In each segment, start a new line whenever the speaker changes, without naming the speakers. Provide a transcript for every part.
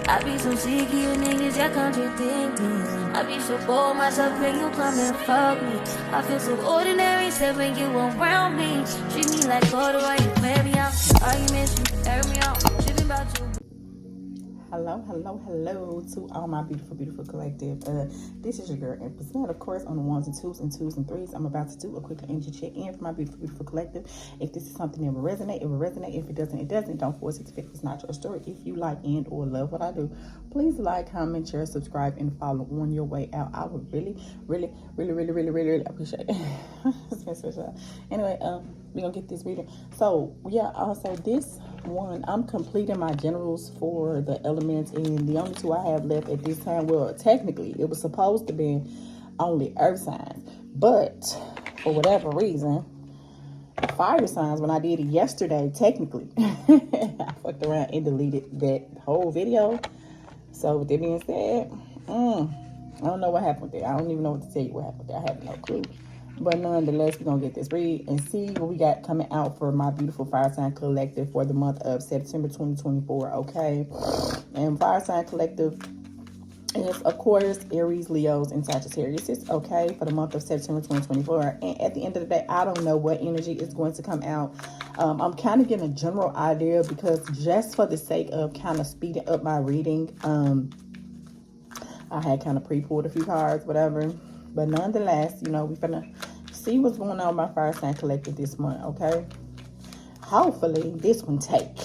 I be so sick of you niggas, y'all contradicting. I be so bold myself when you come and fuck me. I feel so ordinary, except when you around me. Treat me like water while you play me out. Arguments, you air me out. Tripping about you.
Hello, hello, hello to all my beautiful, beautiful collective. This is your girl Empress. And of course, on the ones and twos and threes, I'm about to do a quick energy check-in for my beautiful, beautiful collective. If this is something that will resonate, it will resonate. If it doesn't, it doesn't. Don't force it to fit. It's not your story. If you like and or love what I do, please like, comment, share, subscribe, and follow on your way out. I would really appreciate it. Anyway, we're gonna get this reading. So yeah, also this one, I'm completing my generals for the elements, and the only two I have left at this time, well, technically it was supposed to be only earth signs, but for whatever reason, fire signs, when I did it yesterday, technically I fucked around and deleted that whole video. So with that being said, I don't know what happened there. I don't even know what to tell you what happened there. I have no clue. But nonetheless, we're going to get this read and see what we got coming out for my beautiful Fire Sign Collective for the month of September 2024, okay? And Fire Sign Collective is, of course, Aries, Leos, and Sagittarius, okay, for the month of September 2024. And at the end of the day, I don't know what energy is going to come out. I'm kind of getting a general idea because just for the sake of kind of speeding up my reading, I had kind of pre-pulled a few cards, whatever. But nonetheless, you know, we're finna see what's going on with my Fire Sign Collective this month, okay? Hopefully, this one take.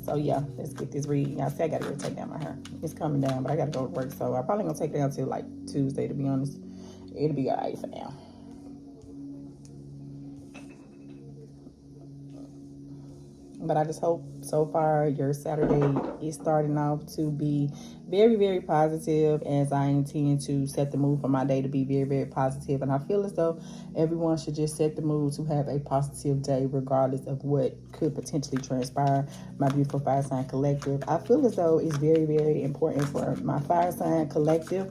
So, yeah, let's get this read. Y'all see, I gotta go take down my hair. It's coming down, but I gotta go to work. So, I'm probably gonna take it down till, like, Tuesday, to be honest. It'll be all right for now. But I just hope so far your Saturday is starting off to be very, very positive, as I intend to set the mood for my day to be very, very positive. And I feel as though everyone should just set the mood to have a positive day regardless of what could potentially transpire. My beautiful Fire Sign Collective, I feel as though it's very, very important for my Fire Sign Collective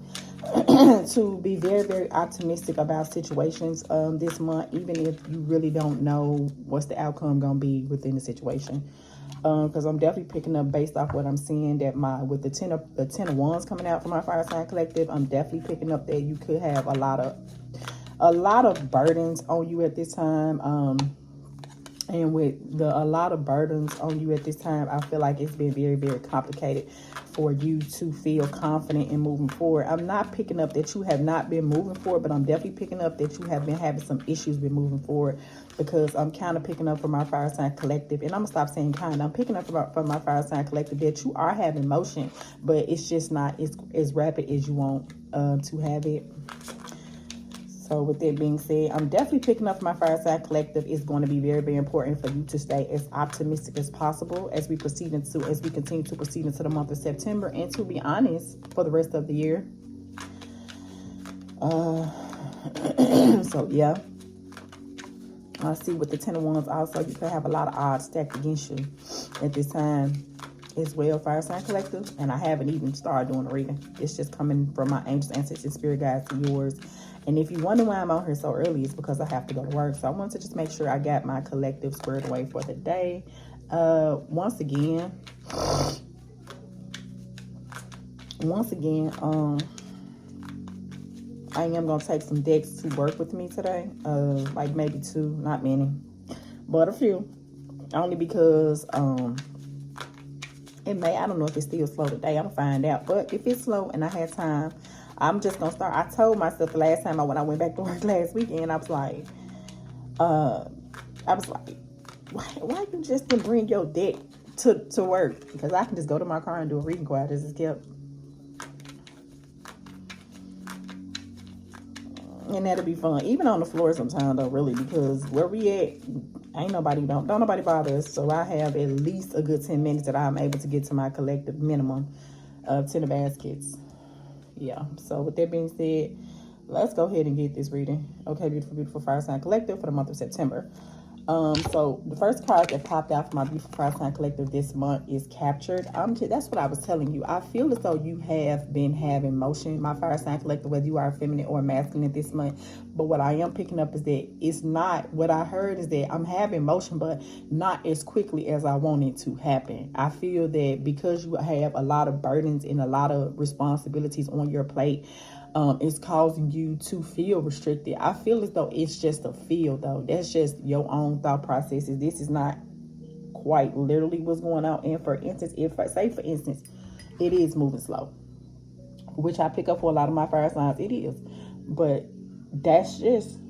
to be very, very optimistic about situations this month, even if you really don't know what's the outcome gonna be within the situation. Because I'm definitely picking up, based off what I'm seeing, that with the ten of wands coming out for my Fire Sign Collective, I'm definitely picking up that you could have a lot of burdens on you at this time. And with a lot of burdens on you at this time, I feel like it's been very, very complicated for you to feel confident in moving forward. I'm not picking up that you have not been moving forward, but I'm definitely picking up that you have been having some issues with moving forward, because I'm kind of picking up from my Fire Sign Collective, and I'm going to stop saying kind. I'm picking up from my Fire Sign Collective that you are having motion, but it's just not as rapid as you want to have it. So with that being said, I'm definitely picking up my Fire Sign Collective. It's going to be very, very important for you to stay as optimistic as possible as we continue to proceed into the month of September, and to be honest, for the rest of the year. So yeah, I see with the Ten of Wands also, you could have a lot of odds stacked against you at this time as well, Fire Sign Collective. And I haven't even started doing the reading. It's just coming from my angels, ancestors, spirit guides to yours. And if you wonder why I'm out here so early, it's because I have to go to work. So I want to just make sure I got my collective squared away for the day. Once again, I am going to take some decks to work with me today. Like maybe two, not many, but a few. Only because it may, I don't know if it's still slow today. I'm going to find out. But if it's slow and I have time, I'm just going to start. I told myself the last time when I went back to work last weekend, I was like, why you just didn't bring your deck to work? Because I can just go to my car and do a reading quiet. This is kept. And that'll be fun. Even on the floor sometimes, though, really, because where we at, ain't nobody, don't nobody bother us. So I have at least a good 10 minutes that I'm able to get to my collective minimum of 10 baskets. Yeah, so with that being said, let's go ahead and get this reading. Okay, beautiful, beautiful Fire Sign Collective for the month of September. So the first card that popped out for my beautiful fire sign collective this month is captured. That's what I was telling you. I feel as though you have been having motion, my fire sign collective, whether you are feminine or masculine this month. But what I am picking up is that it's not, what I heard is that I'm having motion, but not as quickly as I want it to happen. I feel that because you have a lot of burdens and a lot of responsibilities on your plate, it's causing you to feel restricted. I feel as though it's just a feel, though. That's just your own thought processes. This is not quite literally what's going on. And for instance, for instance, it is moving slow, which I pick up for a lot of my fire signs. It is, but that's just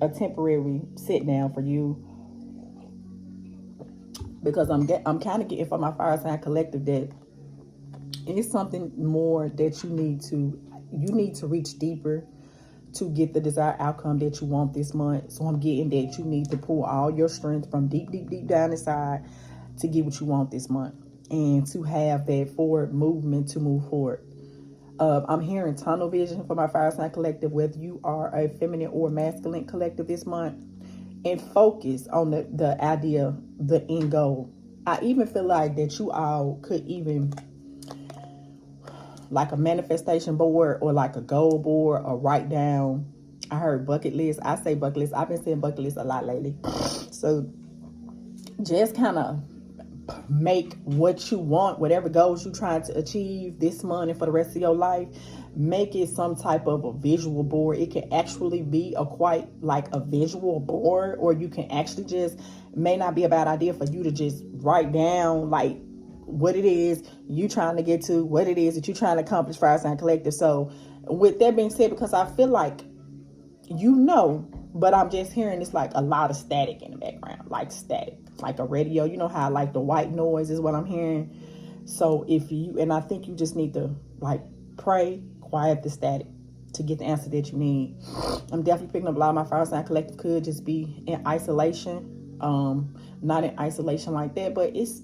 a temporary sit down for you, because I'm kind of getting from my fire sign collective that it's something more that you need to reach deeper to get the desired outcome that you want this month. So I'm getting that you need to pull all your strength from deep down inside to get what you want this month, and to have that forward movement to move forward. I'm hearing tunnel vision for my fire sign collective, whether you are a feminine or masculine collective this month, and focus on the idea, the end goal. I even feel like that you all could even, like a manifestation board or like a goal board, or write down. I heard bucket list. I say bucket list. I've been saying bucket list a lot lately. So just kind of make what you want, whatever goals you're trying to achieve this month and for the rest of your life, make it some type of a visual board. It can actually be quite like a visual board, or you can actually just, may not be a bad idea for you to just write down like what it is you trying to get to, what it is that you're trying to accomplish, fire sign collective. So with that being said, because I feel like, but I'm just hearing it's like a lot of static in the background, like static, like a radio. You know how like the white noise is what I'm hearing. So and I think you just need to like pray, quiet the static to get the answer that you need. I'm definitely picking up a lot of my fire sign collective could just be in isolation. Not in isolation like that, but it's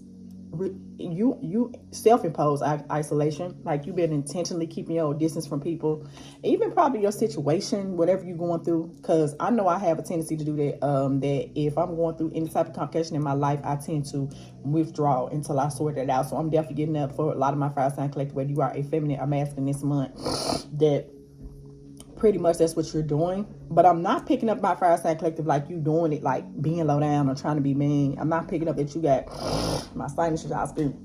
you self-impose isolation, like you've been intentionally keeping your distance from people, even probably your situation, whatever you're going through. Because I know I have a tendency to do that, that if I'm going through any type of complication in my life, I tend to withdraw until I sort it out. So I'm definitely getting up for a lot of my fire sign collective, whether you are a feminine or masculine this month, that pretty much that's what you're doing. But I'm not picking up my fire sign collective like you doing it like being low down or trying to be mean. I'm not picking up that you got my sinuses out spirit.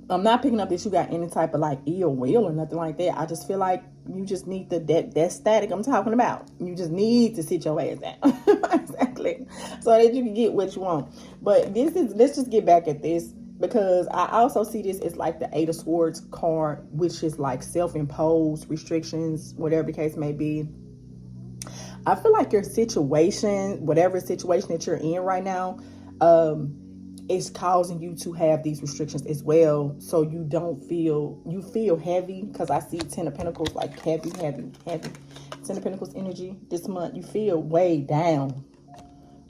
I'm not picking up that you got any type of like ill will or nothing like that. I just feel like you just need that static I'm talking about. You just need to sit your ass down. Exactly. So that you can get what you want. But let's just get back at this, because I also see this as like the Eight of Swords card, which is like self-imposed restrictions, whatever the case may be. I feel like your situation, whatever situation that you're in right now, is causing you to have these restrictions as well. So you feel heavy, because I see Ten of Pentacles, like heavy. Ten of Pentacles energy this month. You feel way down.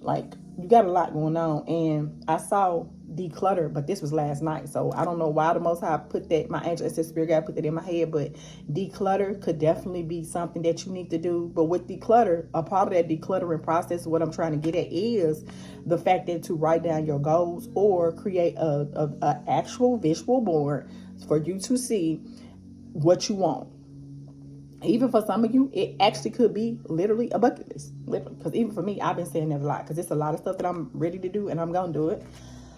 Like you got a lot going on. And I saw declutter, but this was last night, so I don't know why the Most High put that, my angel ancestor spirit guide put that in my head, but declutter could definitely be something that you need to do. But with declutter, a part of that decluttering process, what I'm trying to get at is the fact that to write down your goals or create a actual visual board for you to see what you want. Even for some of you, it actually could be literally a bucket list. Because even for me, I've been saying that a lot, because it's a lot of stuff that I'm ready to do and I'm going to do it.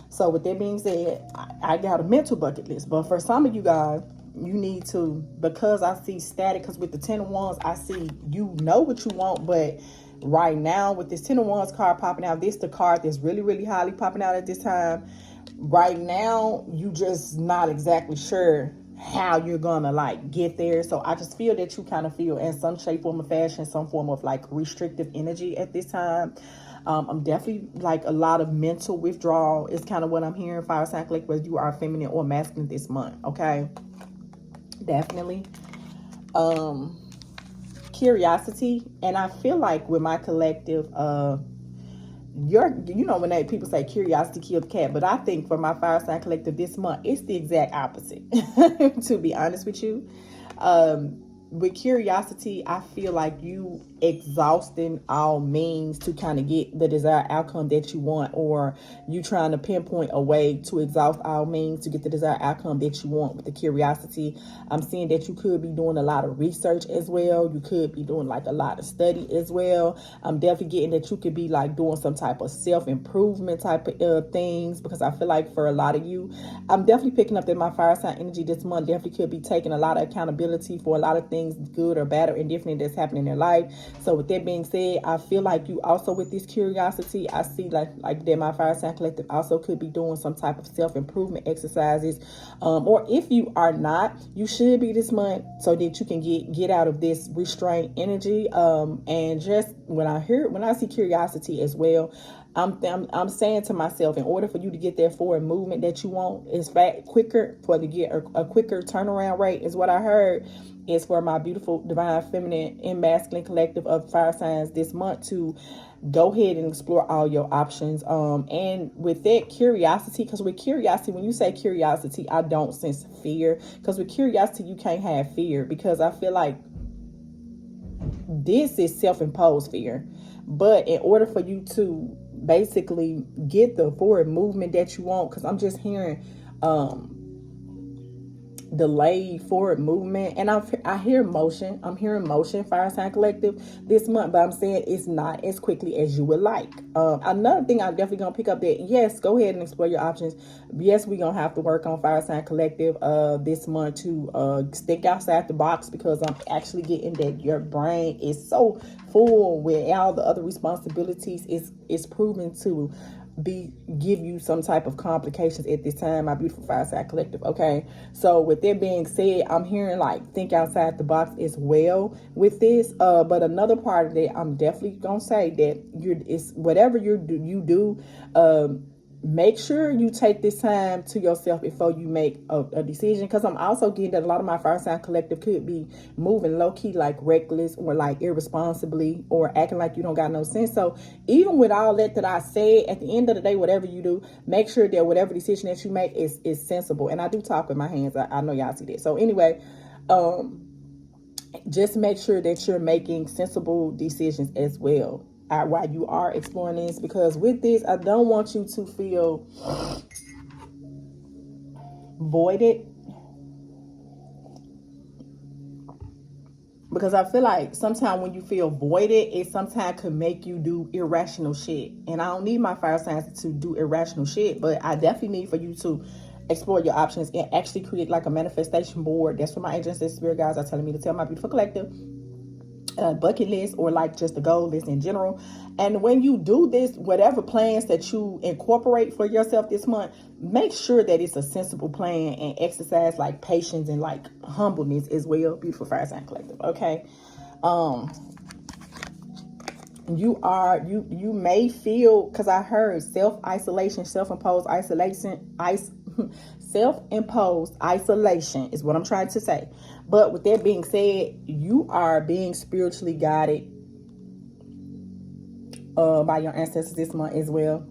So with that being said, I got a mental bucket list. But for some of you guys, you need to, because I see static, because with the Ten of Wands, I see you know what you want. But right now, with this Ten of Wands card popping out, this the card that's really, really highly popping out at this time. Right now, you just not exactly sure how you're gonna like get there. So I just feel that you kind of feel in some shape, form, or fashion, some form of like restrictive energy at this time. I'm definitely like a lot of mental withdrawal is kind of what I'm hearing, fire sign collective, whether you are feminine or masculine this month. Okay, definitely curiosity. And I feel like with my collective, when people say curiosity killed the cat, but I think for my fire sign collective this month, it's the exact opposite. To be honest with you, with curiosity, I feel like you exhausting all means to kind of get the desired outcome that you want, or you trying to pinpoint a way to exhaust all means to get the desired outcome that you want with the curiosity. I'm seeing that you could be doing a lot of research as well. You could be doing like a lot of study as well. I'm definitely getting that you could be like doing some type of self-improvement type of things, because I feel like for a lot of you, I'm definitely picking up that my fire sign energy this month definitely could be taking a lot of accountability for a lot of things, good or bad or indifferent, that's happening in their life. So with that being said, I feel like you also, with this curiosity, I see like that my fire sign collective also could be doing some type of self-improvement exercises, or if you are not, you should be this month, so that you can get out of this restrained energy. And just when I see curiosity as well, I'm saying to myself, in order for you to get that forward movement that you want, is quicker, for to get a quicker turnaround rate, is what I heard, is for my beautiful divine feminine and masculine collective of fire signs this month to go ahead and explore all your options. And with that curiosity, because with curiosity, when you say curiosity, I don't sense fear, because with curiosity you can't have fear, because I feel like this is self-imposed fear. But in order for you to basically get the forward movement that you want, because I'm just hearing delayed forward movement, and I hear motion. I'm hearing motion, fire sign collective, this month, but I'm saying it's not as quickly as you would like. Another thing I'm definitely gonna pick up, that yes, go ahead and explore your options. Yes, we're gonna have to work on fire sign collective this month to think outside the box, because I'm actually getting that your brain is so full with all the other responsibilities. It's proven to give you some type of complications at this time, my beautiful fire sign collective. Okay, so with that being said, I'm hearing like think outside the box as well with this. But another part of it, I'm definitely gonna say that it's whatever you do, make sure you take this time to yourself before you make a decision, because I'm also getting that a lot of my fire sign collective could be moving low-key, like reckless or like irresponsibly, or acting like you don't got no sense. So even with all that I say, at the end of the day, whatever you do, make sure that whatever decision that you make is sensible. And I do talk with my hands. I know y'all see that. So anyway, just make sure that you're making sensible decisions as well while you are exploring this, because with this, I don't want you to feel voided, because I feel like sometimes when you feel voided, it sometimes could make you do irrational shit. And I don't need my fire signs to do irrational shit, but I definitely need for you to explore your options and actually create like a manifestation board. That's what my agents and spirit guides are telling me to tell my beautiful collective. Bucket list, or like just a goal list in general. And when you do this, whatever plans that you incorporate for yourself this month, make sure that it's a sensible plan, and exercise like patience and like humbleness as well, beautiful fire sign collective. Okay, you may feel, because I heard self-isolation, self-imposed isolation, self-imposed isolation is what I'm trying to say. But with that being said, you are being spiritually guided by your ancestors this month as well.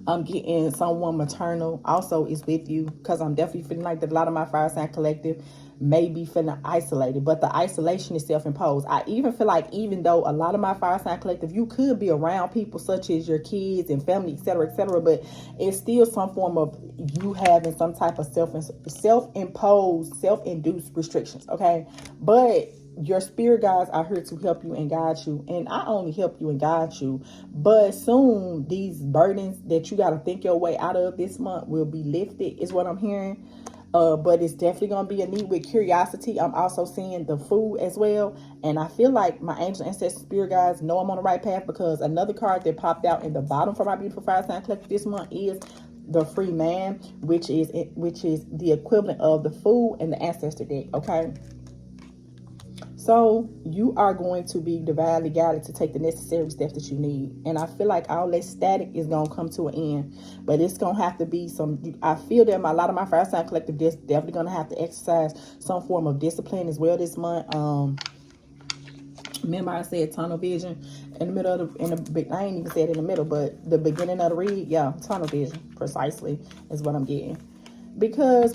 I'm getting someone maternal also is with you, because I'm definitely feeling like that a lot of my fire sign collective may be feeling isolated, but the isolation is self-imposed. I even feel like, even though a lot of my fire sign collective, you could be around people such as your kids and family, etc., but it's still some form of you having some type of self-imposed, self-induced restrictions. Okay, but your spirit guides are here to help you and guide you, and I only help you and guide you, but soon these burdens that you got to think your way out of this month will be lifted, is what I'm hearing. But it's definitely going to be a need with curiosity. I'm also seeing the food as well. And I feel like my angel ancestors spirit guides know I'm on the right path, because another card that popped out in the bottom for my beautiful fire sign collective this month is the free man, which is the equivalent of the food and the ancestor deck. Okay. So you are going to be divinely guided to take the necessary steps that you need. And I feel like all that static is going to come to an end. But it's going to have to be I feel that a lot of my fire sign collective is definitely going to have to exercise some form of discipline as well this month. Remember I said tunnel vision in the middle of I ain't even said in the middle, but the beginning of the read, yeah, tunnel vision precisely is what I'm getting. Because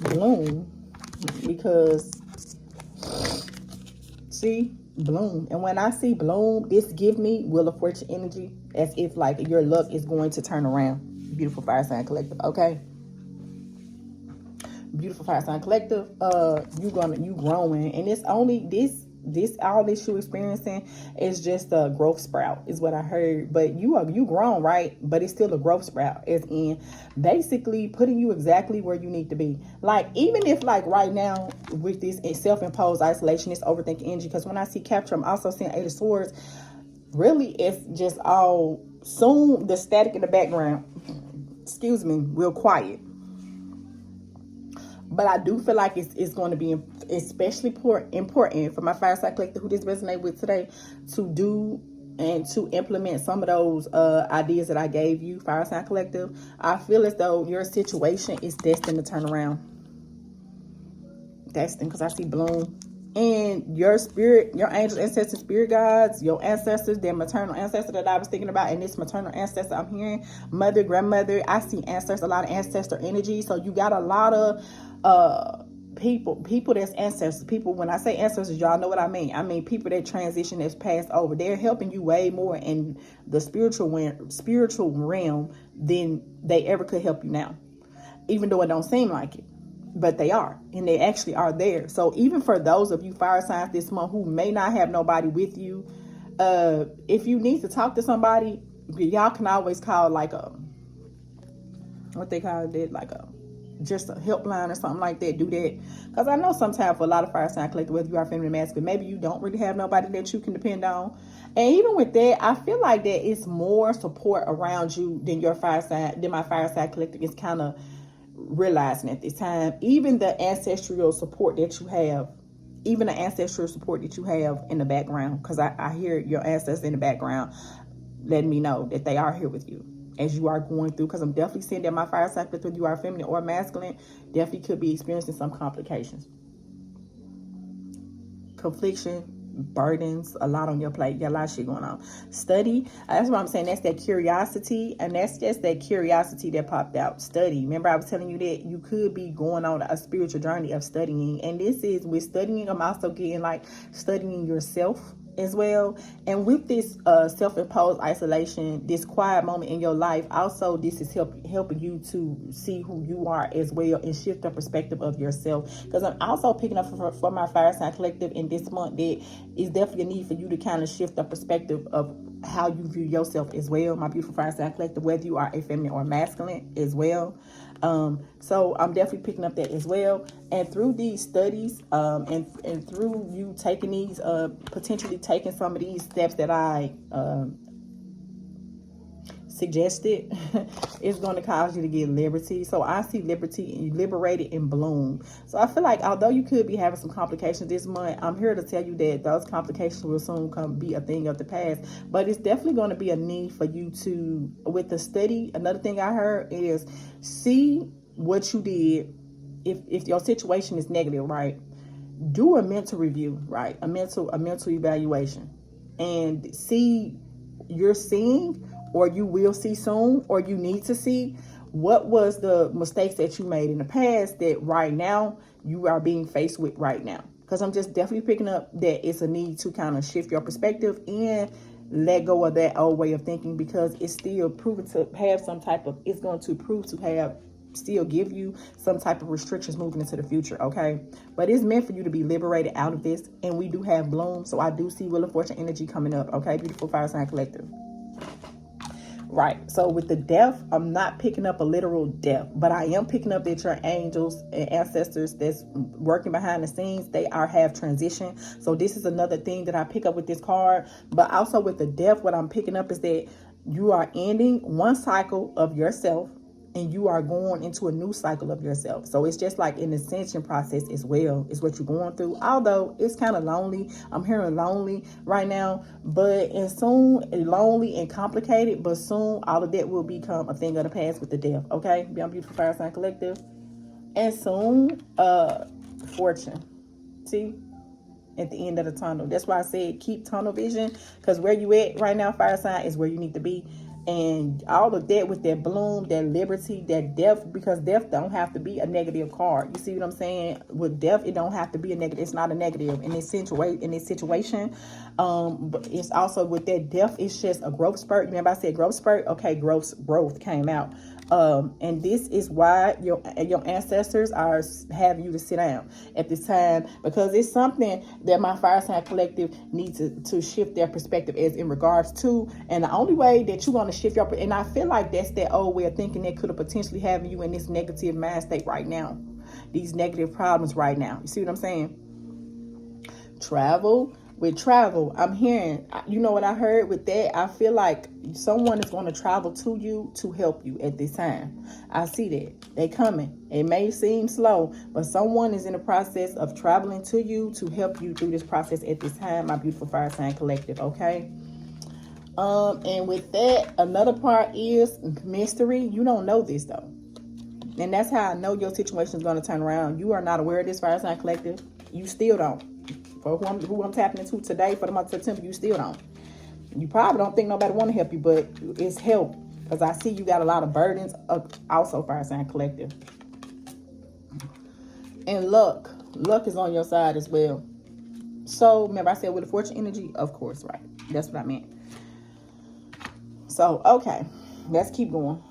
See, bloom. And when I see bloom, this give me Wheel of Fortune energy, as if like your luck is going to turn around. Beautiful fire sign collective. Okay, beautiful fire sign collective. You growing, and it's only this all this you experiencing is just a growth sprout, is what I heard. But you grown, right? But it's still a growth sprout, as in basically putting you exactly where you need to be. Like, even if like right now with this self-imposed isolation, this overthinking energy, because when I see capture, I'm also seeing Eight of Swords. Really, it's just all soon the static in the background, excuse me, will quiet. But I do feel like it's going to be especially important for my fire sign collector who this resonate with today to do and to implement some of those ideas that I gave you, fire sign collective. I feel as though your situation is destined to turn around. Destined, because I see bloom. And your spirit, your angels, ancestors, spirit guides, your ancestors, their maternal ancestor that I was thinking about, and this maternal ancestor I'm hearing, mother, grandmother, I see ancestors, a lot of ancestor energy. So you got a lot of people that's ancestors. People, when I say ancestors, y'all know what I mean. I mean people that transition, that's passed over. They're helping you way more in the spiritual realm than they ever could help you now, even though it don't seem like it. But they are, and they actually are there. So even for those of you fire signs this month who may not have nobody with you, if you need to talk to somebody, y'all can always call like a, what they call it, like a, just a helpline or something like that. Do that, because I know sometimes for a lot of fire sign collectors, whether you are feminine, masculine, maybe you don't really have nobody that you can depend on. And even with that, I feel like that it's more support around you than your fire sign, than my fire sign collector is kind of realizing at this time. Even the ancestral support that you have, even the ancestral support that you have in the background, because I hear your ancestors in the background letting me know that they are here with you as you are going through, because I'm definitely seeing that my fire sign, whether you are feminine or masculine, definitely could be experiencing some complications, confliction, burdens, a lot on your plate. You got a lot of shit going on. Study, that's what I'm saying. That's that curiosity, and that's just that curiosity that popped out. Study. Remember I was telling you that you could be going on a spiritual journey of studying, and this is with studying, I'm also getting like studying yourself as well. And with this self-imposed isolation, this quiet moment in your life, also this is helping you to see who you are as well and shift the perspective of yourself. Because I'm also picking up for my fire sign collective in this month that is definitely a need for you to kind of shift the perspective of how you view yourself as well, my beautiful fire sign collective, whether you are a feminine or masculine as well. So I'm definitely picking up that as well. And through these studies, and through you taking these, potentially taking some of these steps that I suggested, it's going to cause you to get liberty. So I see liberty, liberated, and bloom. So I feel like although you could be having some complications this month, I'm here to tell you that those complications will soon be a thing of the past. But it's definitely going to be a need for you to, with the study, another thing I heard is see what you did. If your situation is negative, right, do a mental review, right, a mental evaluation, and see, you're seeing, or you will see soon, or you need to see, what was the mistakes that you made in the past that right now you are being faced with right now. Because I'm just definitely picking up that it's a need to kind of shift your perspective and let go of that old way of thinking, because it's still proven to have some type of, it's going to prove to have, still give you some type of restrictions moving into the future, okay? But it's meant for you to be liberated out of this, and we do have bloom. So I do see Wheel of Fortune energy coming up, okay, beautiful fire sign collective. Right, so with the death, I'm not picking up a literal death, but I am picking up that your angels and ancestors that's working behind the scenes, they have transition. So this is another thing that I pick up with this card. But also with the death, what I'm picking up is that you are ending one cycle of yourself and you are going into a new cycle of yourself. So it's just like an ascension process as well, is what you're going through. Although it's kind of lonely. I'm hearing lonely right now, but and soon lonely and complicated, but soon all of that will become a thing of the past with the death. Okay, Beyond Beautiful Fire Sign Collective. And soon, fortune. See? At the end of the tunnel. That's why I said keep tunnel vision, because where you at right now, fire sign, is where you need to be. And all of that with that bloom, that liberty, that death, because death don't have to be a negative card. You see what I'm saying? With death, it don't have to be a negative. It's not a negative in this situation. But it's also with that death, it's just a growth spurt. Remember I said growth spurt? Okay, growth came out. And this is why your ancestors have you to sit down at this time, because it's something that my fire sign collective needs to shift their perspective as in regards to. And the only way that you're going to shift your, and I feel like that's that old way of thinking that could have potentially having you in this negative mind state right now, these negative problems right now. You see what I'm saying? With travel, I'm hearing, you know what I heard with that? I feel like someone is going to travel to you to help you at this time. I see that. They coming. It may seem slow, but someone is in the process of traveling to you to help you through this process at this time, my beautiful fire sign collective, okay? And with that, another part is mystery. You don't know this, though. And that's how I know your situation is going to turn around. You are not aware of this fire sign collective. You still don't. For who I'm tapping into today for the month of September, you still don't. You probably don't think nobody want to help you, but it's help. Because I see you got a lot of burdens, also fire sign collective. And luck is on your side as well. So remember I said with the fortune energy, of course, right? That's what I meant. So, okay, let's keep going.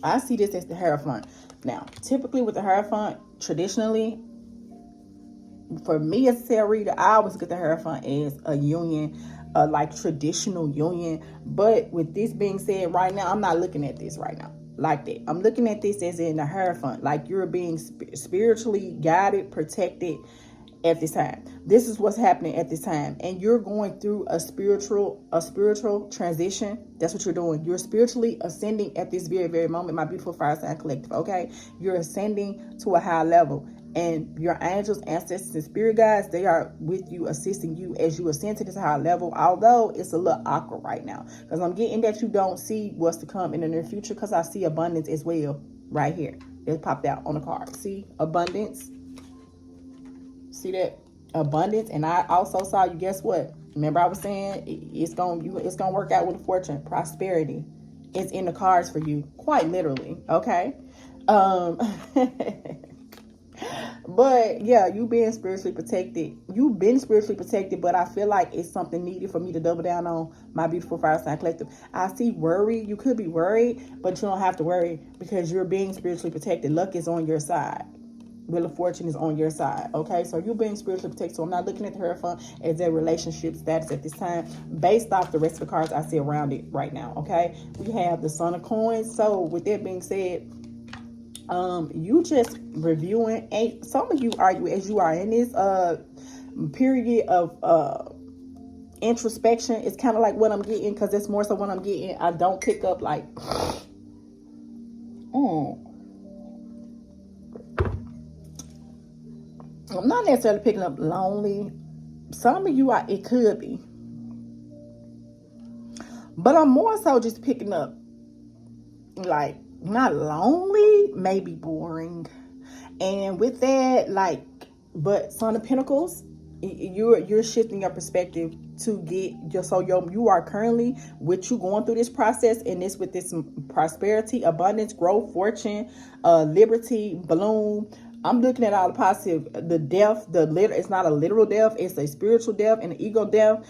I see this as the Hierophant. Now, typically with the Hierophant, traditionally, for me as a tarot reader, I always get the Hierophant as a union, like traditional union. But with this being said, right now, I'm not looking at this right now like that. I'm looking at this as in the Hierophant, like you're being spiritually guided, protected at this time. This is what's happening at this time, and you're going through a spiritual transition. That's what you're doing. You're spiritually ascending at this very, very moment, my beautiful fire sign collective. Okay, you're ascending to a high level. And your angels, ancestors, and spirit guides, they are with you, assisting you as you ascend to this high level. Although it's a little awkward right now, because I'm getting that you don't see what's to come in the near future, because I see abundance as well right here. It popped out on the card. See abundance. See that abundance. And I also saw you. Guess what? Remember I was saying it's gonna work out with a fortune, prosperity. It's in the cards for you, quite literally. Okay. But yeah, you being spiritually protected. You've been spiritually protected, but I feel like it's something needed for me to double down on, my beautiful fire sign collective. I see worry. You could be worried, but you don't have to worry because you're being spiritually protected. Luck is on your side. Wheel of Fortune is on your side. Okay, so you're being spiritually protected. So I'm not looking at the Hierophant as their relationship status at this time, based off the rest of the cards I see around it right now. Okay, we have the Son of Coins. So with that being said, you just reviewing, and some of you are, as you are in this period of introspection. It's kind of like what I'm getting, because it's more so what I'm getting. I don't pick up like I'm not necessarily picking up lonely. Some of you are, it could be, but I'm more so just picking up like not lonely, maybe boring. And with that, like, but Son of Pentacles, you're shifting your perspective to get you are currently with you going through this process, and this with this prosperity, abundance, growth, fortune, liberty, bloom. I'm looking at all the positive. The death, it's not a literal death, it's a spiritual death and an ego death.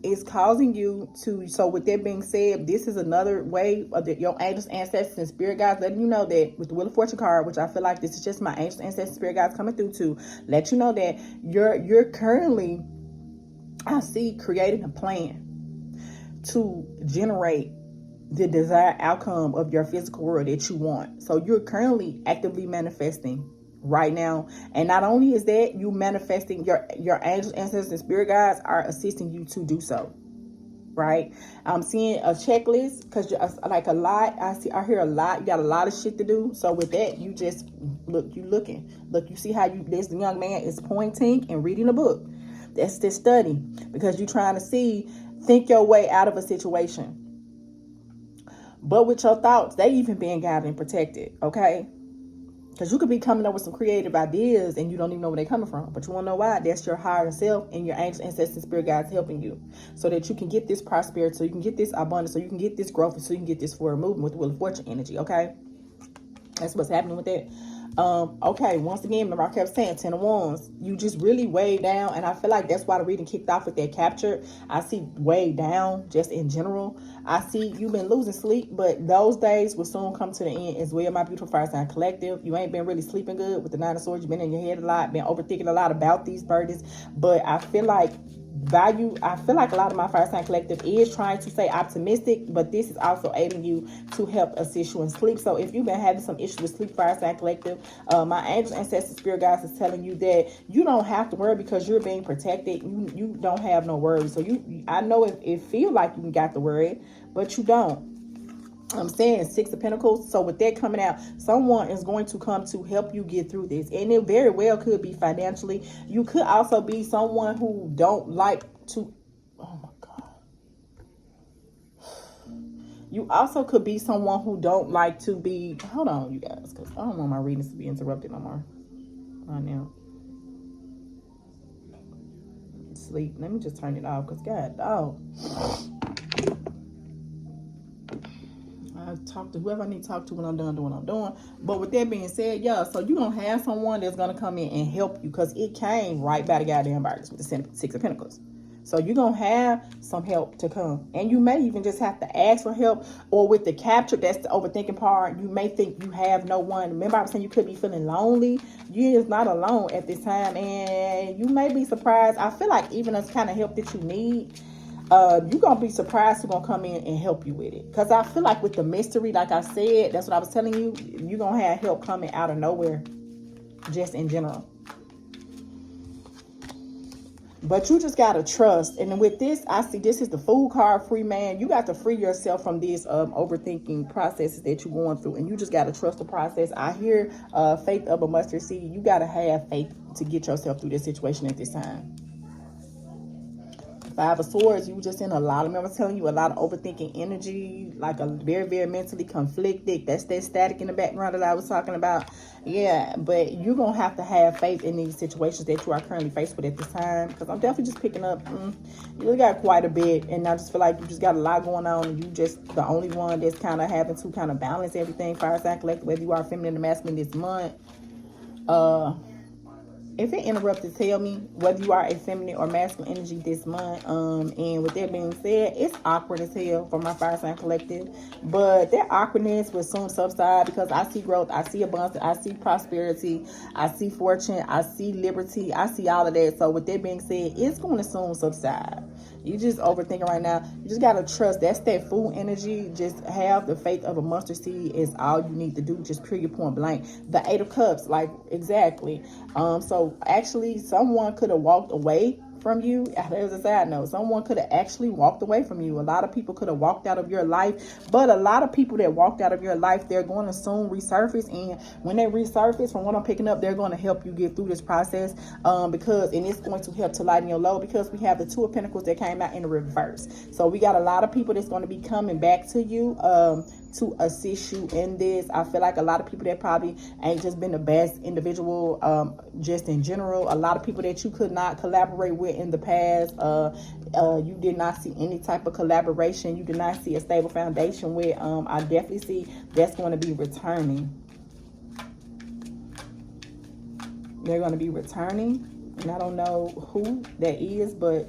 It's causing you to, so with that being said, this is another way of your angels, ancestors, and spirit guides letting you know that with the Wheel of Fortune card, which I feel like this is just my angels, ancestors, spirit guides coming through to let you know that you're currently, I see, creating a plan to generate the desired outcome of your physical world that you want. So you're currently actively manifesting right now. And not only is that, you manifesting, your angels, ancestors, and spirit guides are assisting you to do so. Right? I'm seeing a checklist, because like a lot, I hear a lot. You got a lot of shit to do. So with that, you just look, you see how this young man is pointing and reading a book. That's this study, because you're trying to think your way out of a situation. But with your thoughts, they even being guided and protected. Okay. Because you could be coming up with some creative ideas and you don't even know where they're coming from. But you want to know why? That's your higher self and your angels, ancestors, spirit guides helping you. So that you can get this prosperity, so you can get this abundance, so you can get this growth, so you can get this forward movement with the Wheel of Fortune energy, okay? That's what's happening with that. Okay, once again, remember I kept saying 10 of Wands. You just really way down, and I feel like that's why the reading kicked off with that capture. I see way down, just in general. I see you've been losing sleep, but those days will soon come to the end as well, my beautiful fire sign collective. You ain't been really sleeping good with the Nine of Swords. You've been in your head a lot, been overthinking a lot about these burdens, but I feel like I feel like a lot of my fire sign collective is trying to stay optimistic, but this is also aiding you to help assist you in sleep. So if you've been having some issues with sleep, fire sign collective, my angels, ancestors, spirit guides is telling you that you don't have to worry because you're being protected. You don't have no worries. So I know it feel like you got to worry, but you don't. I'm saying 6 of Pentacles. So with that coming out, someone is going to come to help you get through this. And it very well could be financially. You could also be someone who don't like to, oh my God. You also could be someone who don't like to be, hold on you guys, because I don't want my readings to be interrupted no more. Right now. Sleep. Let me just turn it off because God, oh. Talk to whoever I need to talk to when I'm done doing what I'm doing. But with that being said, yeah, so you're going to have someone that's going to come in and help you because it came right by the goddamn birds with the 6 of Pentacles. So you're going to have some help to come. And you may even just have to ask for help, or with the capture, that's the overthinking part. You may think you have no one. Remember I was saying you could be feeling lonely. You is not alone at this time. And you may be surprised. I feel like even this kind of help that you need, you're going to be surprised who's going to come in and help you with it. Because I feel like with the mystery, like I said, that's what I was telling you, you're going to have help coming out of nowhere, just in general. But you just got to trust. And with this, I see this is the Fool card, free man. You got to free yourself from these overthinking processes that you're going through. And you just got to trust the process. I hear faith of a mustard seed. You got to have faith to get yourself through this situation at this time. 5 of Swords, you just in a lot of, remember telling you, a lot of overthinking energy, like a very, very mentally conflicted. That's that static in the background that I was talking about. Yeah, but you're going to have faith in these situations that you are currently faced with at this time. Because I'm definitely just picking up, you got quite a bit. And I just feel like you just got a lot going on. And you just the only one that's kind of having to kind of balance everything. Fire sign collective, whether you are feminine or masculine this month. If it interrupted, tell me whether you are a feminine or masculine energy this month. And with that being said, it's awkward as hell for my fire sign collective. But that awkwardness will soon subside because I see growth, I see abundance, I see prosperity, I see fortune, I see liberty, I see all of that. So with that being said, it's going to soon subside. You just overthinking right now. You just got to trust. That's that Fool energy. Just have the faith of a mustard seed is all you need to do. Just period, point blank. The 8 of Cups, like exactly. So actually someone could have walked away from you. There's a side note. Someone could have actually walked away from you. A lot of people could have walked out of your life, but a lot of people that walked out of your life, they're going to soon resurface. And when they resurface, from what I'm picking up, they're going to help you get through this process, and it's going to help to lighten your load because we have the 2 of Pentacles that came out in the reverse. So we got a lot of people that's going to be coming back to you, to assist you in this. I feel like a lot of people that probably ain't just been the best individual, just in general. A lot of people that you could not collaborate with in the past. You did not see any type of collaboration. You did not see a stable foundation with. I definitely see that's going to be returning. They're going to be returning. And I don't know who that is, but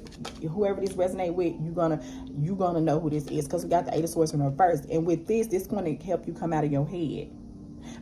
whoever this resonate with, you're gonna know who this is because we got the 8 of Swords in reverse. And with this going to help you come out of your head.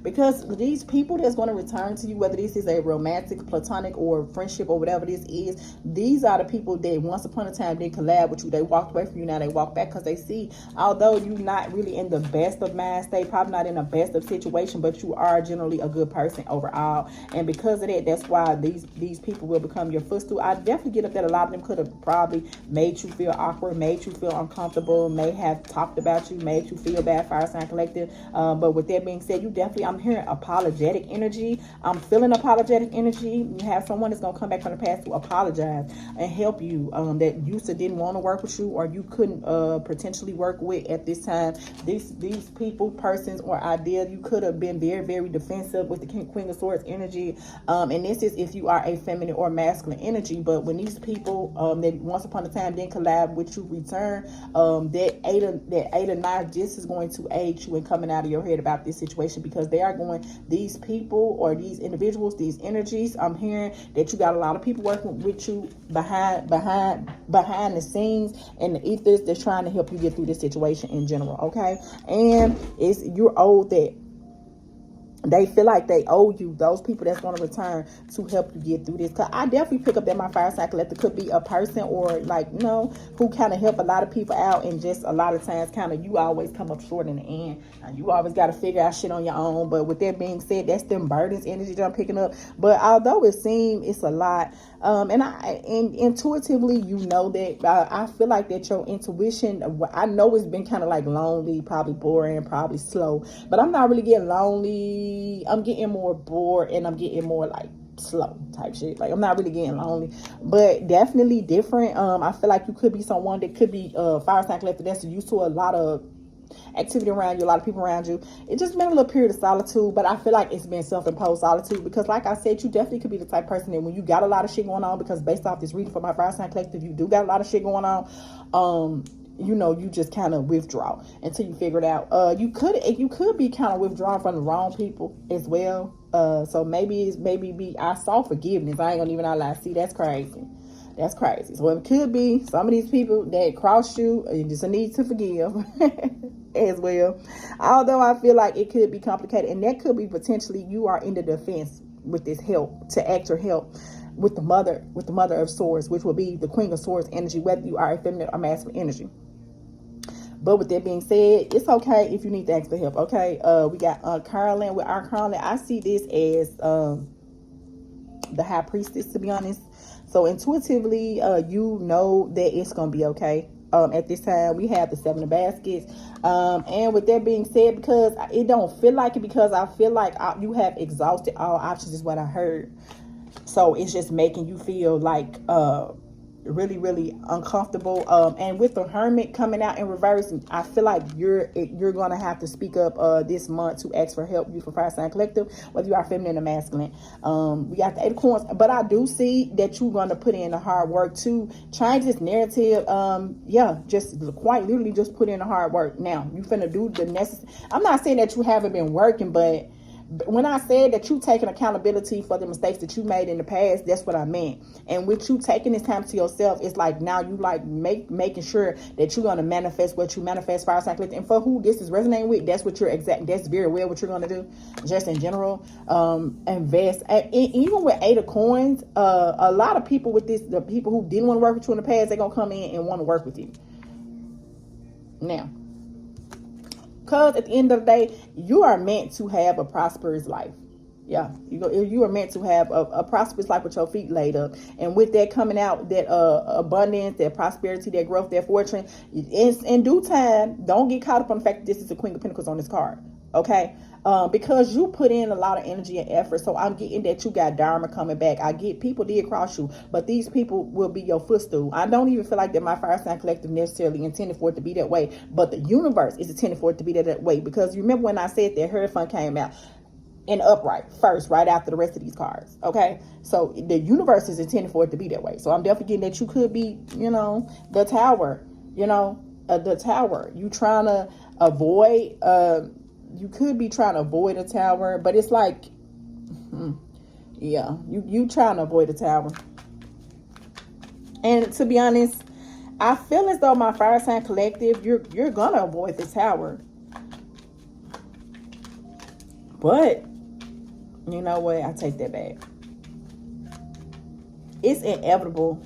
Because these people that's going to return to you, whether this is a romantic, platonic, or friendship, or whatever this is, these are the people that once upon a time didn't collab with you. They walked away from you. Now they walk back because they see, although you're not really in the best of mind state, probably not in the best of situation, but you are generally a good person overall. And because of that, that's why these people will become your footstool. I definitely get up that a lot of them could have probably made you feel awkward, made you feel uncomfortable, may have talked about you, made you feel bad, fire sign collective. But with that being said, you definitely definitely, I'm hearing apologetic energy. I'm feeling apologetic energy. You have someone that's going to come back from the past to apologize and help you, that used to didn't want to work with you, or you couldn't potentially work with at this time. These people, persons, or idea, you could have been very, very defensive with the Queen of Swords energy. And this is if you are a feminine or masculine energy. But when these people that once upon a time didn't collab with you return, that eight of nine, this is going to aid you in coming out of your head about this situation, because they are going, these people or these individuals, these energies, I'm hearing that you got a lot of people working with you behind the scenes and the ethers that's trying to help you get through this situation in general. Okay, and you're owed that. They feel like they owe you, those people that's going to return to help you get through this. Because I definitely pick up that my fire sign collector could be a person, or like, who kind of help a lot of people out, and just a lot of times kind of you always come up short in the end. And you always got to figure out shit on your own. But with that being said, that's them burdens energy that I'm picking up. But although it seems it's a lot, and intuitively, that I feel like that your intuition, I know it's been kind of like lonely, probably boring, probably slow, but I'm not really getting lonely. I'm getting more bored, and I'm getting more like slow type shit. Like, I'm not really getting lonely, but definitely different. I feel like you could be someone that could be fire sign collector that's used to a lot of activity around you, a lot of people around you. It's just been a little period of solitude, but I feel like it's been self-imposed solitude, because like I said, you definitely could be the type of person that when you got a lot of shit going on, because based off this reading for my fire sign collective, you do got a lot of shit going on, you just kind of withdraw until you figure it out. You could be kind of withdrawn from the wrong people as well. So maybe I saw forgiveness. I ain't gonna even lie. See, that's crazy. That's crazy. So it could be some of these people that crossed you, you just need to forgive as well. Although I feel like it could be complicated, and that could be potentially you are in the defense with this help to act your help with the mother of swords, which will be the Queen of Swords energy, whether you are a feminine or masculine energy. But with that being said, it's okay if you need to ask for help. Okay, we got Carolyn with our Carolyn. I see this as the High Priestess, to be honest. So intuitively, you know that it's gonna be okay. At this time, we have the Seven of Baskets, and with that being said, because it don't feel like it, because I feel like you have exhausted all options, is what I heard. So it's just making you feel like really, really uncomfortable. And with the Hermit coming out in reverse, I feel like you're gonna have to speak up this month to ask for help. You for fire sign collective, whether you are feminine or masculine. We got the Eight of Coins, but I do see that you're gonna put in the hard work to change this narrative. Just quite literally just put in the hard work. Now you finna do the necessary. I'm not saying that you haven't been working, but when I said that you taking accountability for the mistakes that you made in the past, that's what I meant. And with you taking this time to yourself, it's like now you like making sure that you're going to manifest what you manifest, fire sign collective. And for who this is resonating with, that's what that's very well what you're going to do, just in general. Invest. And even with Eight of Coins, a lot of people with this, the people who didn't want to work with you in the past, they're going to come in and want to work with you now. Because at the end of the day, you are meant to have a prosperous life. Yeah, you are meant to have a prosperous life with your feet laid up. And with that coming out, that abundance, that prosperity, that growth, that fortune, in due time, don't get caught up on the fact that this is the Queen of Pentacles on this card. Okay? Because you put in a lot of energy and effort. So I'm getting that you got Dharma coming back. I get people did cross you, but these people will be your footstool. I don't even feel like that my fire sign collective necessarily intended for it to be that way, but the universe is intended for it to be that way. Because you remember when I said that Hierophant came out in upright first, right after the rest of these cards. Okay, so the universe is intended for it to be that way. So I'm definitely getting that you could be, the Tower. The Tower. You trying to avoid. You could be trying to avoid a tower, but it's like, you trying to avoid a tower. And to be honest, I feel as though my fire sign collective, you're gonna avoid the tower. But you know what? I take that back. It's inevitable.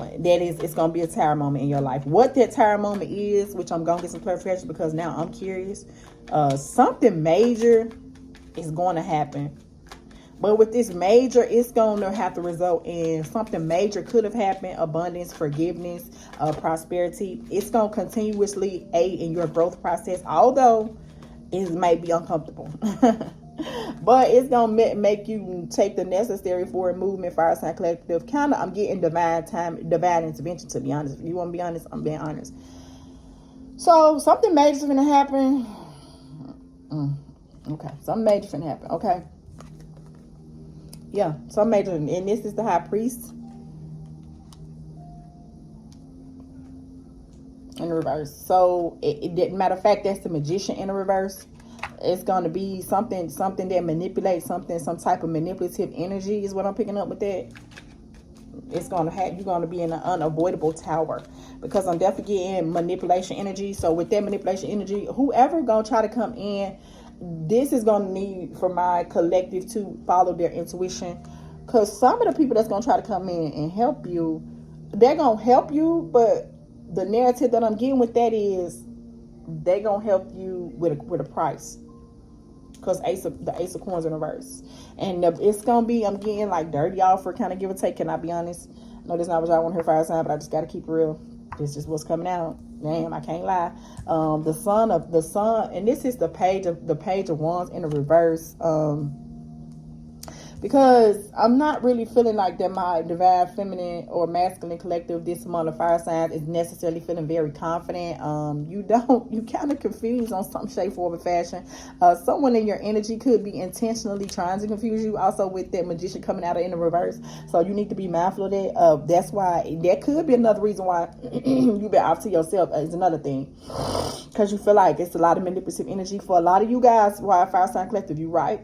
It's going to be a tower moment in your life. What that tower moment is, which I'm going to get some clarification because now I'm curious. Something major is going to happen. But with this major, it's going to have to result in something major could have happened. Abundance, forgiveness, prosperity. It's going to continuously aid in your growth process. Although it may be uncomfortable. But it's gonna make you take the necessary forward movement. Fire sign collective, kind of, I'm getting divine intervention, to be honest. If you want to be honest, I'm being honest. So something major is gonna happen. Okay, something major is gonna happen. Okay, yeah, something major, and this is the high priest in reverse. So it didn't matter of fact, that's the magician in the reverse. It's going to be something that manipulates something, some type of manipulative energy is what I'm picking up with that. It's going to have, you're going to be in an unavoidable tower, because I'm definitely getting manipulation energy. So with that manipulation energy, whoever going to try to come in, this is going to need for my collective to follow their intuition, because some of the people that's going to try to come in and help you, they're going to help you, but the narrative that I'm getting with that is they're going to help you with a price. Because the ace of coins in reverse. And it's going to be, I'm getting like dirty offer, kind of give or take. Can I be honest? No, that's not what y'all want to hear fire sign, but I just got to keep it real. This is what's coming out. Damn, I can't lie. The sun, and this is the page of wands in the reverse. Because I'm not really feeling like that my divine feminine or masculine collective this month of fire signs is necessarily feeling very confident. You kind of confused on some shape, form, or fashion. Someone in your energy could be intentionally trying to confuse you, also with that magician coming out in the reverse. So you need to be mindful of that. That's why, that could be another reason why you've been off to yourself, is another thing. Because you feel like it's a lot of manipulative energy. For a lot of you guys, why fire sign collective, you right?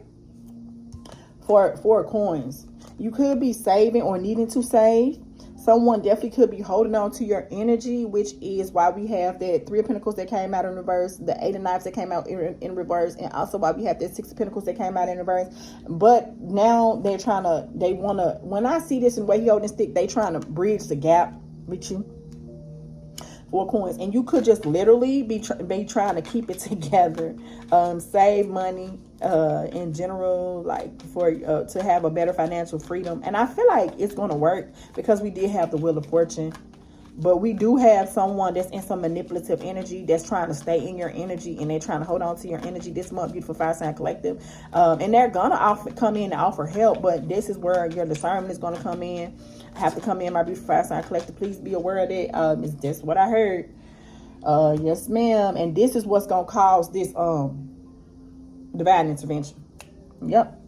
Four coins. You could be saving or needing to save. Someone definitely could be holding on to your energy, which is why we have that Three of Pentacles that came out in reverse, the Eight of Knives that came out in reverse, and also why we have that Six of Pentacles that came out in reverse. But now they want to, when I see this in the way he holding stick, they trying to bridge the gap with you. Four coins, and you could just literally be trying to keep it together, save money in general, like for to have a better financial freedom. And I feel like it's going to work, because we did have the Wheel of Fortune, but we do have someone that's in some manipulative energy that's trying to stay in your energy, and they're trying to hold on to your energy this month, beautiful fire sign collective. And they're gonna come in and offer help, but this is where your discernment is going to come in. Have to come in, my beautiful fire sign collective. Please be aware of it. It's just what I heard. Yes, ma'am. And this is what's gonna cause this divine intervention. Yep.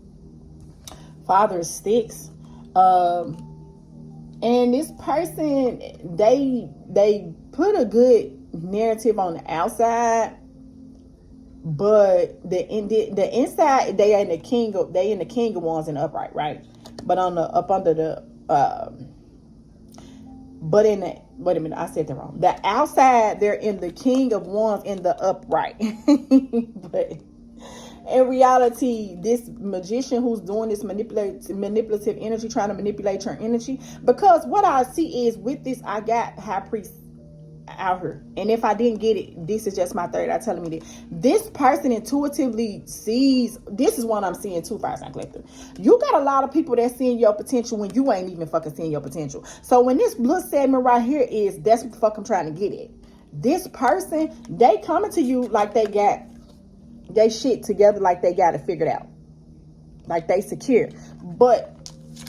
Father of Sticks. And this person, they put a good narrative on the outside, but the inside, they in the king of wands in the upright, right? But on the up under the but in the, wait a minute, I said that wrong. The outside, they're in the king of wands in the upright. But in reality, this magician who's doing this manipulative energy, trying to manipulate your energy, because what I see is with this, I got high priest out here, and if I didn't get it, this is just my third eye telling me that this person intuitively sees. This is what I'm seeing too, fire sign collective. You got a lot of people that seeing your potential when you ain't even fucking seeing your potential. So when this little segment right here is, that's what the fuck I'm trying to get at. This person, they coming to you like they got they shit together, like they got it figured out, like they secure. But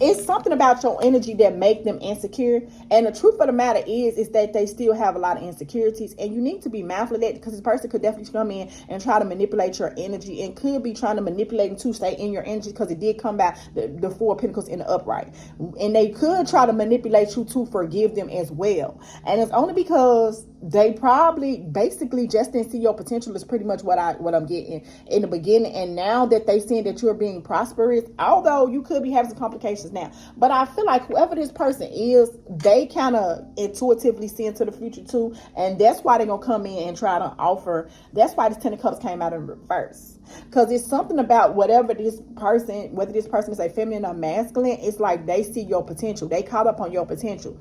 it's something about your energy that make them insecure. And the truth of the matter is that they still have a lot of insecurities. And you need to be mindful of that, because this person could definitely come in and try to manipulate your energy, and could be trying to manipulate them to stay in your energy, because it did come back the Four of Pentacles in the upright. And they could try to manipulate you to forgive them as well. And it's only because they probably basically just didn't see your potential, is pretty much what I'm getting in the beginning. And now that they seeing that you're being prosperous, although you could be having some complications now, but I feel like whoever this person is, they kind of intuitively see into the future too. And that's why they're gonna come in and try to offer. That's why this Ten of Cups came out in reverse, because it's something about whatever this person, whether this person is a feminine or masculine, it's like they see your potential. They caught up on your potential.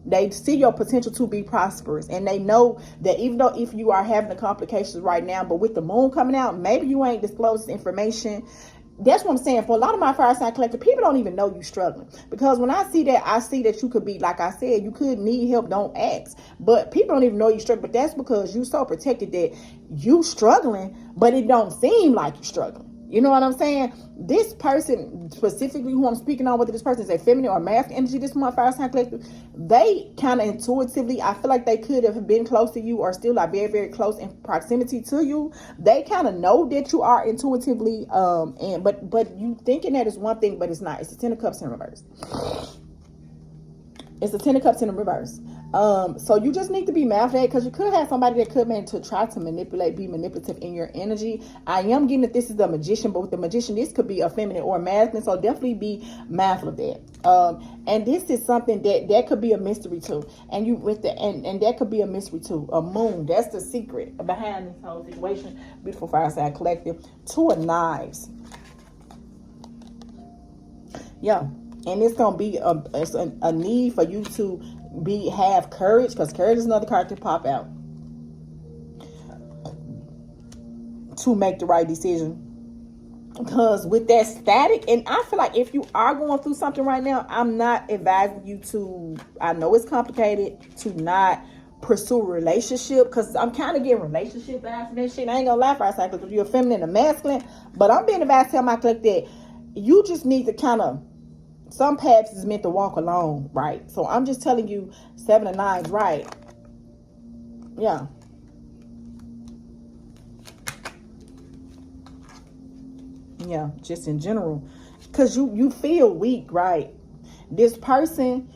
They see your potential to be prosperous, and they know that even though if you are having the complications right now, but with the moon coming out, maybe you ain't disclosed information. that's what I'm saying. For a lot of my fire sign collective, people don't even know you struggling. Because when I see that you could be, like I said, you could need help, don't ask. But people don't even know you struggling. But that's because you so protected that you struggling, but it don't seem like you struggling. You know what I'm saying? This person, specifically who I'm speaking on, whether this person is a feminine or masculine energy this month, fire sign collective, they kind of intuitively, I feel like they could have been close to you or still like very, very close in proximity to you. They kind of know that you are intuitively, but you thinking that is one thing, but it's not. It's the 10 of Cups in reverse. It's the 10 of Cups in the reverse. So you just need to be mindful because you could have somebody that could to try to be manipulative in your energy. I am getting that this is the Magician, but with the Magician, this could be a feminine or masculine. So definitely be mindful of that. And this is something that could be a mystery too. And you with the and that could be a mystery too. A moon. That's the secret behind this whole situation. Beautiful fire sign collective. 2 of Knives. Yeah. And it's gonna be a need for you to have courage, because courage is another card to pop out, to make the right decision. Because with that static, and I feel like if you are going through something right now, I'm not advising you to, I know it's complicated, to not pursue a relationship, because I'm kind of getting relationship vibes and that shit. I ain't gonna lie, for a second, if you're feminine or masculine, but I'm being advised to tell my clique that you just need to kind of, some paths is meant to walk alone, right? So I'm just telling you, 7 of Knives, right? Yeah. Yeah, just in general. Because you feel weak, right? This person,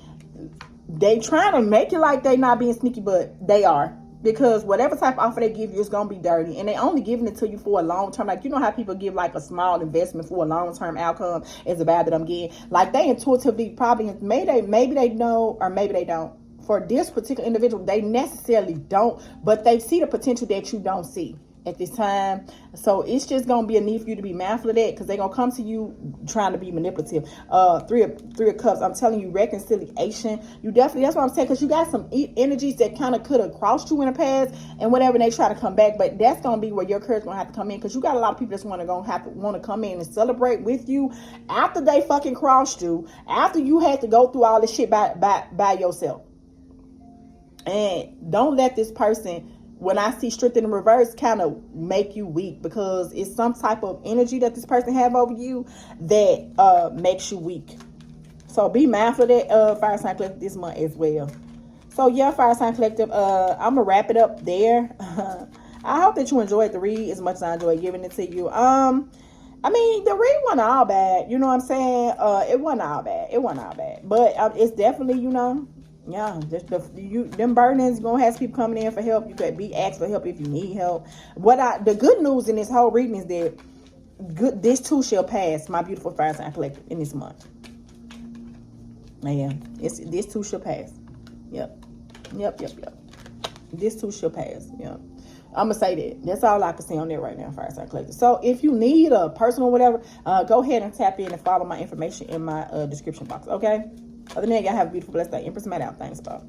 they trying to make it like they not being sneaky, but they are. Because whatever type of offer they give you is going to be dirty. And they only giving it to you for a long term. Like, you know how people give like a small investment for a long term outcome is the vibe that I'm getting. Like, they intuitively probably, maybe they know or maybe they don't. For this particular individual, they necessarily don't. But they see the potential that you don't see at this time. So it's just going to be a need for you to be mindful of that, because they're going to come to you trying to be manipulative. Three of Cups, I'm telling you, reconciliation. You definitely, that's what I'm saying, because you got some energies that kind of could have crossed you in the past and whatever, and they try to come back. But that's going to be where your courage going to have to come in, because you got a lot of people that's want to come in and celebrate with you after they fucking crossed you, after you had to go through all this shit by yourself. And don't let this person, when I see strength in the reverse, kind of make you weak, because it's some type of energy that this person have over you that makes you weak. So be mindful of that, Fire Sign Collective, this month as well. So yeah, Fire Sign Collective, I'm gonna wrap it up there. I hope that you enjoyed the read as much as I enjoyed giving it to you. I mean, the read wasn't all bad. You know what I'm saying? It wasn't all bad. But it's definitely, you know, yeah, just them burdens gonna have people coming in for help. You could be asked for help if you need help. The good news in this whole reading is that this too shall pass, my beautiful fire sign collective, in this month. Man, this too shall pass. Yep. This too shall pass. Yep. I'm gonna say that. That's all I can say on there right now, fire sign collective. So if you need a personal whatever, go ahead and tap in and follow my information in my description box. Okay. Other than that, y'all have a beautiful, blessed day. Empress Matt out. Thanks, Bob.